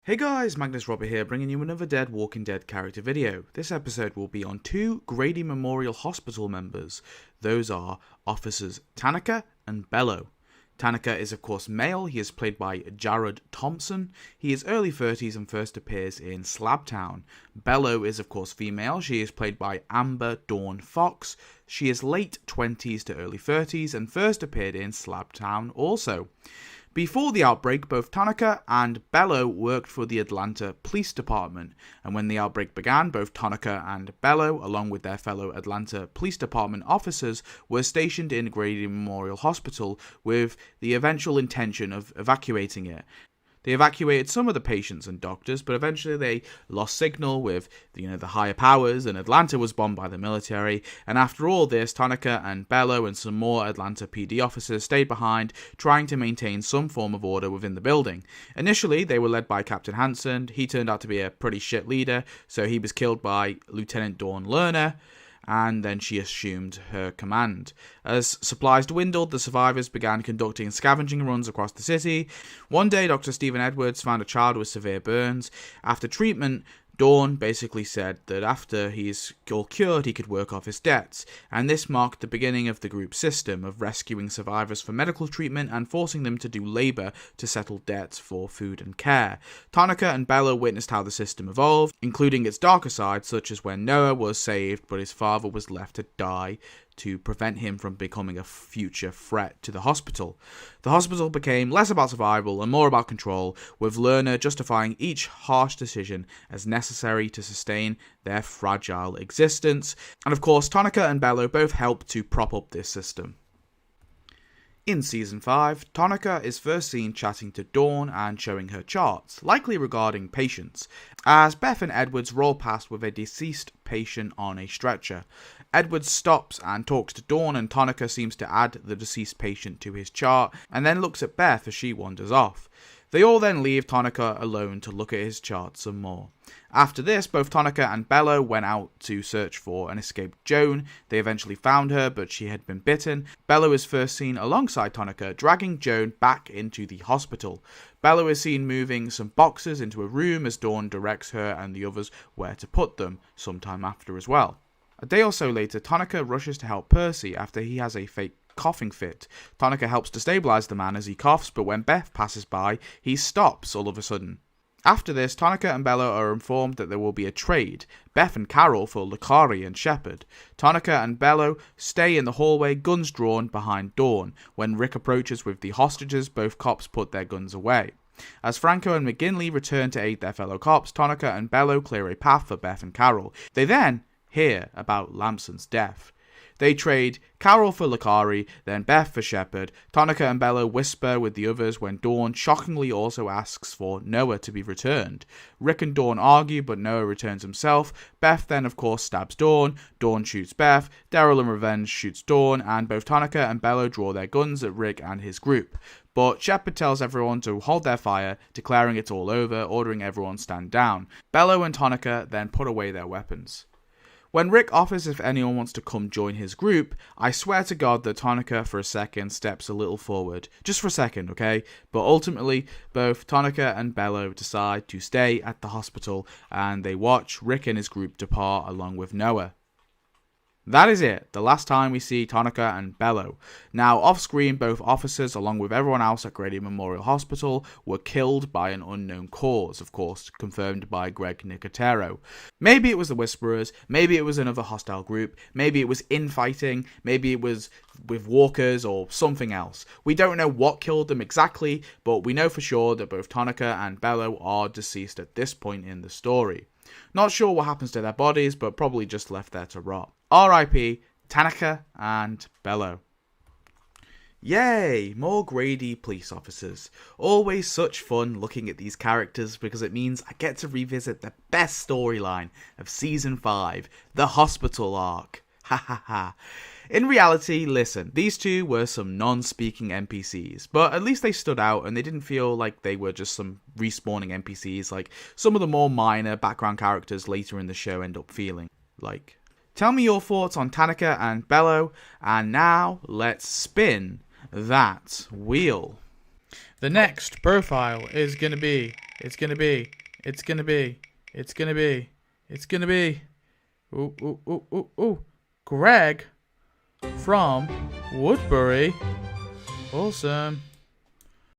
Hey guys, Magnus Robert here, bringing you another Dead Walking Dead character video. This episode will be on two Grady Memorial Hospital members. Those are Officers Tanaka and Bello. Tanaka is of course male, he is played by Jared Thompson. He is early 30s and first appears in Slabtown. Bello is of course female, she is played by Amber Dawn Fox. She is late 20s to early 30s and first appeared in Slabtown also. Before the outbreak, both Tanaka and Bello worked for the Atlanta Police Department, and when the outbreak began, both Tanaka and Bello, along with their fellow Atlanta Police Department officers, were stationed in Grady Memorial Hospital with the eventual intention of evacuating it. They evacuated some of the patients and doctors, but eventually they lost signal with the higher powers, and Atlanta was bombed by the military. And after all this, Tanaka and Bello and some more Atlanta PD officers stayed behind, trying to maintain some form of order within the building. Initially, they were led by Captain Hansen. He turned out to be a pretty shit leader, so he was killed by Lieutenant Dawn Lerner, and then she assumed her command. As supplies dwindled, the survivors began conducting scavenging runs across the city. One day, Dr. Stephen Edwards found a child with severe burns. After treatment, Dawn basically said that after he's all cured, he could work off his debts, and this marked the beginning of the group's system of rescuing survivors for medical treatment and forcing them to do labour to settle debts for food and care. Tanaka and Bello witnessed how the system evolved, including its darker side, such as when Noah was saved but his father was left to die to prevent him from becoming a future threat to the hospital. The hospital became less about survival and more about control, with Lerner justifying each harsh decision as necessary to sustain their fragile existence. And of course, Tanaka and Bello both helped to prop up this system. In Season 5, Tanaka is first seen chatting to Dawn and showing her charts, likely regarding patients, as Beth and Edwards roll past with a deceased patient on a stretcher. Edwards stops and talks to Dawn, and Tanaka seems to add the deceased patient to his chart, and then looks at Beth as she wanders off. They all then leave Tanaka alone to look at his chart some more. After this, both Tanaka and Bello went out to search for an escaped Joan. They eventually found her, but she had been bitten. Bello is first seen alongside Tanaka, dragging Joan back into the hospital. Bello is seen moving some boxes into a room as Dawn directs her and the others where to put them, sometime after as well. A day or so later, Tanaka rushes to help Percy after he has a fake coughing fit. Tanaka helps to stabilize the man as he coughs, but when Beth passes by, he stops all of a sudden. After this, Tanaka and Bello are informed that there will be a trade, Beth and Carol for Lucari and Shepard. Tanaka and Bello stay in the hallway, guns drawn, behind Dawn. When Rick approaches with the hostages, both cops put their guns away. As Franco and McGinley return to aid their fellow cops, Tanaka and Bello clear a path for Beth and Carol. They then hear about Lamson's death. They trade Carol for Lucari, then Beth for Shepard. Tanaka and Bello whisper with the others when Dawn shockingly also asks for Noah to be returned. Rick and Dawn argue, but Noah returns himself. Beth then of course stabs Dawn. Dawn shoots Beth. Daryl in revenge shoots Dawn, and both Tanaka and Bello draw their guns at Rick and his group. But Shepard tells everyone to hold their fire, declaring it's all over, ordering everyone stand down. Bello and Tanaka then put away their weapons. When Rick offers if anyone wants to come join his group, I swear to God that Tanaka for a second steps a little forward. Just for a second, okay? But ultimately, both Tanaka and Bello decide to stay at the hospital, and they watch Rick and his group depart along with Noah. That is it, the last time we see Tanaka and Bello. Now, off-screen, both officers, along with everyone else at Grady Memorial Hospital, were killed by an unknown cause, of course, confirmed by Greg Nicotero. Maybe it was the Whisperers, maybe it was another hostile group, maybe it was infighting, maybe it was with walkers or something else. We don't know what killed them exactly, but we know for sure that both Tanaka and Bello are deceased at this point in the story. Not sure what happens to their bodies, but probably just left there to rot. R.I.P. Tanaka and Bello. Yay! More Grady police officers. Always such fun looking at these characters because it means I get to revisit the best storyline of Season 5, the hospital arc. Ha ha ha. In reality, listen, these two were some non-speaking NPCs, but at least they stood out and they didn't feel like they were just some respawning NPCs like some of the more minor background characters later in the show end up feeling like. Tell me your thoughts on Tanaka and Bello, and now let's spin that wheel. The next profile is gonna be, Greg from Woodbury. Awesome.